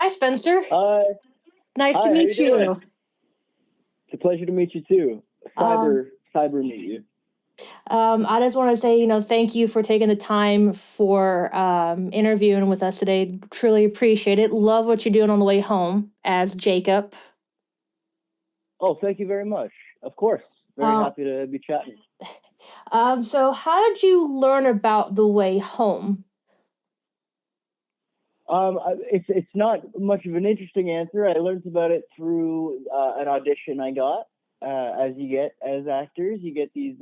Hi, Spencer. Hi. Nice to Hi, how meet you doing? you. It's a pleasure to meet you too. Um, Cyber meet you. I just want to say, thank you for taking the time for interviewing with us today. Truly appreciate it. Love what you're doing on the way home as Jacob. Oh, thank you very much. Of course. Very Um, happy to be chatting. so how did you learn about the way home? It's not much of an interesting answer. I learned about it through an audition I got. As you get as actors, you get these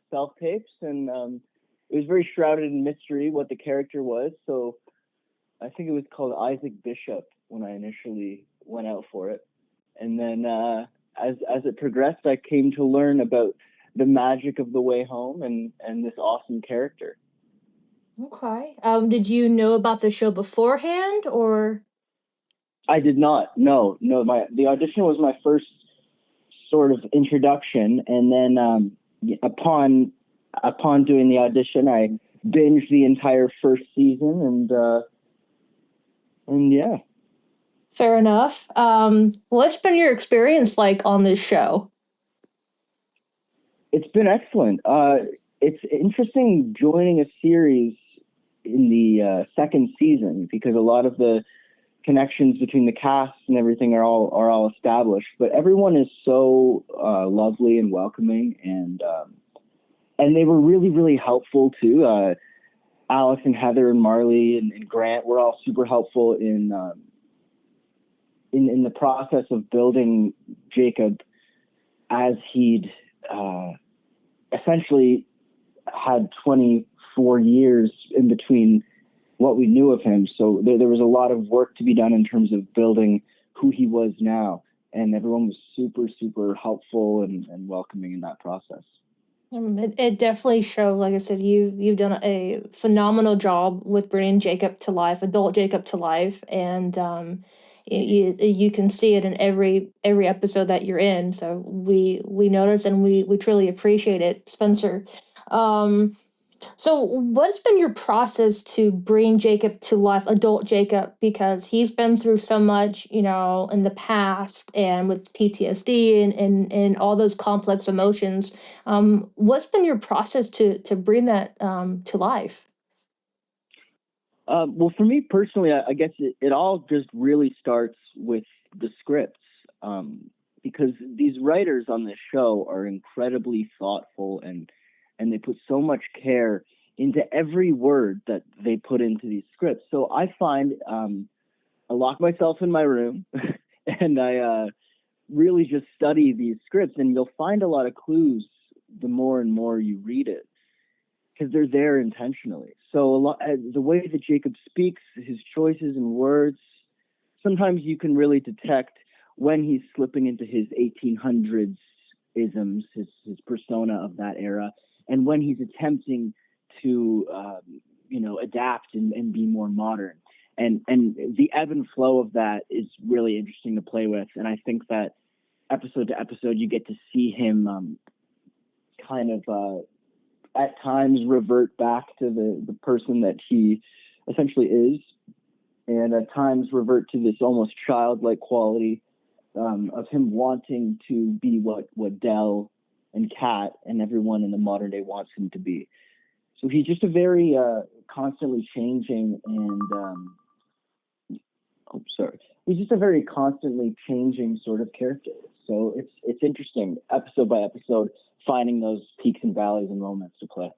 self tapes, and it was very shrouded in mystery what the character was. So I think it was called Isaac Bishop when I initially went out for it. And then as it progressed, I came to learn about the magic of the way home and this awesome character. Okay. Did you know about the show beforehand or? I did not. No. The audition was my first sort of introduction, and then upon doing the audition, I binged the entire first season, and yeah. Fair enough. What's been your experience like on this show? It's been excellent. It's interesting joining a series in the second season because a lot of the connections between the cast and everything are all established. But everyone is so lovely and welcoming, and they were really helpful too. Alex and Heather and Marley and Grant were all super helpful in the process of building Jacob as he'd essentially had 24 years in between what we knew of him. So there was a lot of work to be done in terms of building who he was now. And everyone was super helpful and welcoming in that process. It definitely showed. Like I said, you've done a phenomenal job with bringing Jacob to life, adult Jacob to life, and you can see it in every episode that you're in. So we notice and we truly appreciate it, Spencer. Um, so, what's been your process to bring Jacob to life, adult Jacob, because he's been through so much, in the past and with PTSD and all those complex emotions. What's been your process to bring that to life? Well, for me personally, I guess it all just really starts with the scripts, because these writers on this show are incredibly thoughtful and they put so much care into every word that they put into these scripts. So I find I lock myself in my room and I really just study these scripts, and you'll find a lot of clues the more and more you read it because they're there intentionally. So the way that Jacob speaks, his choices and words, sometimes you can really detect when he's slipping into his 1800s isms, his persona of that era, and when he's attempting to adapt and be more modern. And the ebb and flow of that is really interesting to play with. And I think that episode to episode, you get to see him kind of at times revert back to the person that he essentially is, and at times revert to this almost childlike quality of him wanting to be what Dell and Kat and everyone in the modern day wants him to be. So he's just a very constantly changing he's just a very constantly changing sort of character. So it's interesting episode by episode finding those peaks and valleys and moments to play.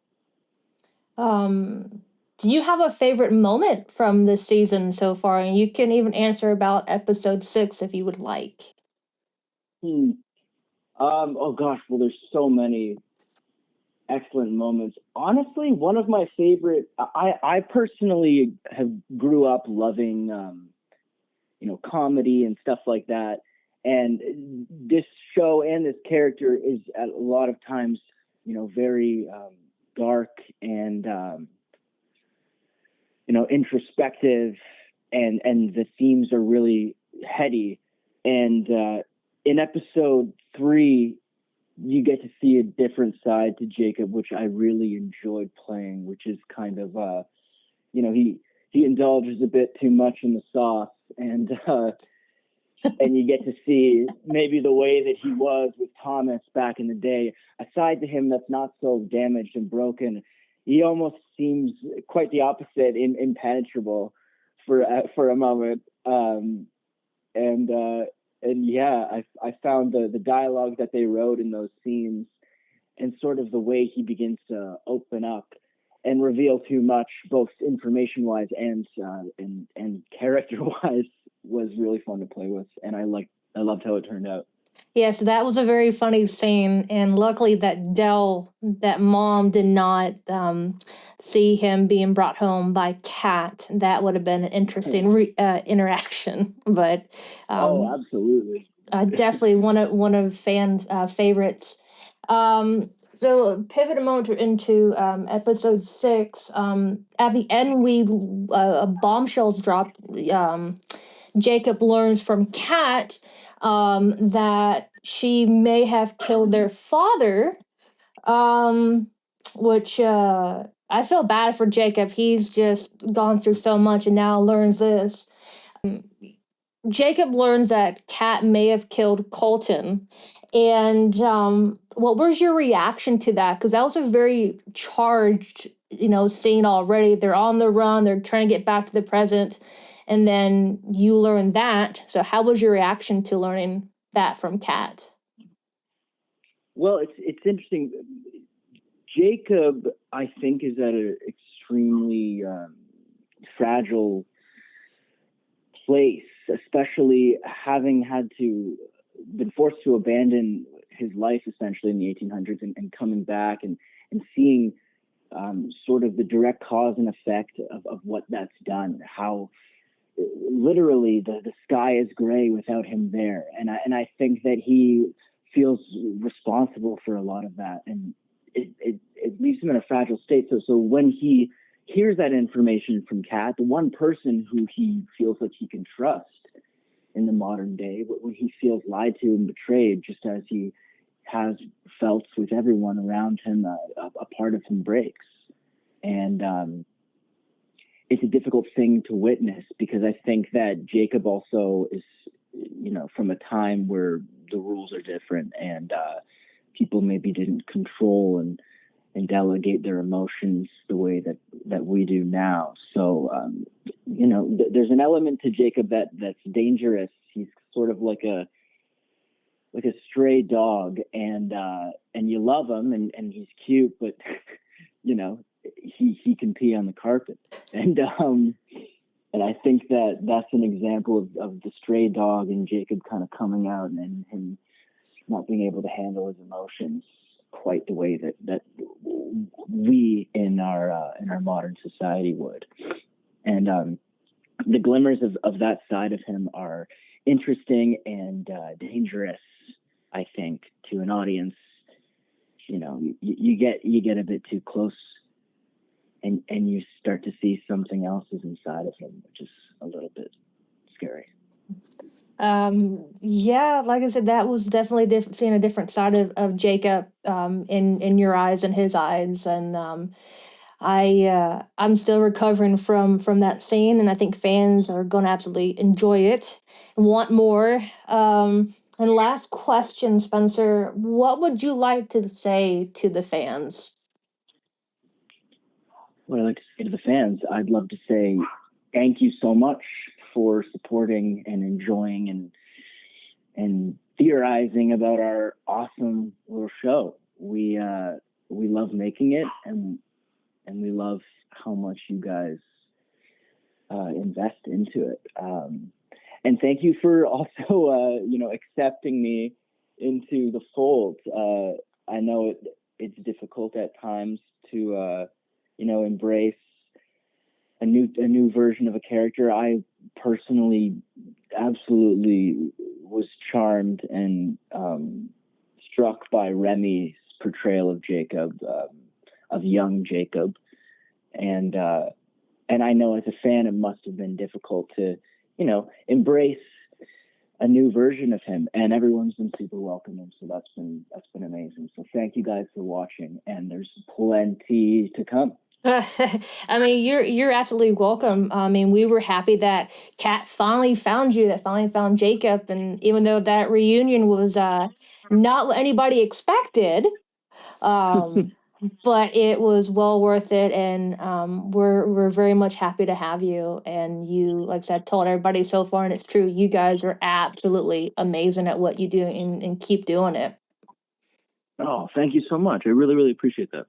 Do you have a favorite moment from this season so far? And you can even answer about episode 6 if you would like. Oh gosh, well, there's so many excellent moments. Honestly, one of my favorite. I personally have grew up loving, comedy and stuff like that, and this show and this character is at a lot of times, very dark and introspective, and the themes are really heady. And in episode 3, you get to see a different side to Jacob, which I really enjoyed playing, which is kind of, he indulges a bit too much in the sauce, and you get to see maybe the way that he was with Thomas back in the day. A side to him that's not so damaged and broken. He almost seems quite the opposite, impenetrable for a moment. And yeah, I found the dialogue that they wrote in those scenes, and sort of the way he begins to open up and reveal too much, both information wise and character wise, was really fun to play with, and I loved how it turned out. Yeah, so that was a very funny scene, and luckily that mom did not see him being brought home by Kat. That would have been an interesting interaction, but Oh, um, absolutely. definitely one of fan favorites. So pivot a moment into episode 6. At the end, we bombshells dropped. Jacob learns from Kat that she may have killed their father, which I feel bad for Jacob. He's just gone through so much and now learns this. Jacob learns that Kat may have killed Colton. And what was your reaction to that? Because that was a very charged, scene already. They're on the run. They're trying to get back to the present. And then you learn that. So how was your reaction to learning that from Kat? Well, it's interesting. Jacob, I think, is at an extremely fragile place, especially having had to been forced to abandon his life essentially in the 1800s, and coming back and seeing sort of the direct cause and effect of what that's done. How literally the sky is gray without him there, and I think that he feels responsible for a lot of that, and it leaves him in a fragile state. So when he hears that information from Kat, the one person who he feels like he can trust in the modern day, when he feels lied to and betrayed, just as he has felt with everyone around him, a part of him breaks. And it's a difficult thing to witness, because I think that Jacob also is, from a time where the rules are different, and people maybe didn't control and delegate their emotions the way that we do now. So, there's an element to Jacob that's dangerous. He's sort of like a stray dog, and you love him, and he's cute, but he can pee on the carpet, and I think that's an example of the stray dog and Jacob kind of coming out, and him not being able to handle his emotions quite the way that we in our modern society would. And the glimmers of that side of him are interesting and dangerous, I think, to an audience. You get a bit too close, and you start to see something else is inside of him, which is a little bit scary. Yeah, like I said, that was definitely different, seeing a different side of Jacob in your eyes and his eyes. And I'm still recovering from that scene, and I think fans are going to absolutely enjoy it and want more. And last question, Spencer, what would you like to say to the fans? What I like to say to the fans, I'd love to say thank you so much for supporting and enjoying and theorizing about our awesome little show. We love making it, and we love how much you guys invest into it. And thank you for also accepting me into the fold. I know it's difficult at times to embrace a new version of a character. I personally absolutely was charmed and struck by Remy's portrayal of Jacob, of young Jacob, and I know as a fan it must have been difficult to embrace a new version of him, and everyone's been super welcoming, so that's been amazing. So thank you guys for watching, and there's plenty to come. I mean, you're absolutely welcome. I mean, we were happy that Kat finally found you, that finally found Jacob, and even though that reunion was not what anybody expected, um, but it was well worth it, and we're very much happy to have you. And you, like I said, told everybody so far, and it's true. You guys are absolutely amazing at what you do, and keep doing it. Oh, thank you so much. I really, really appreciate that.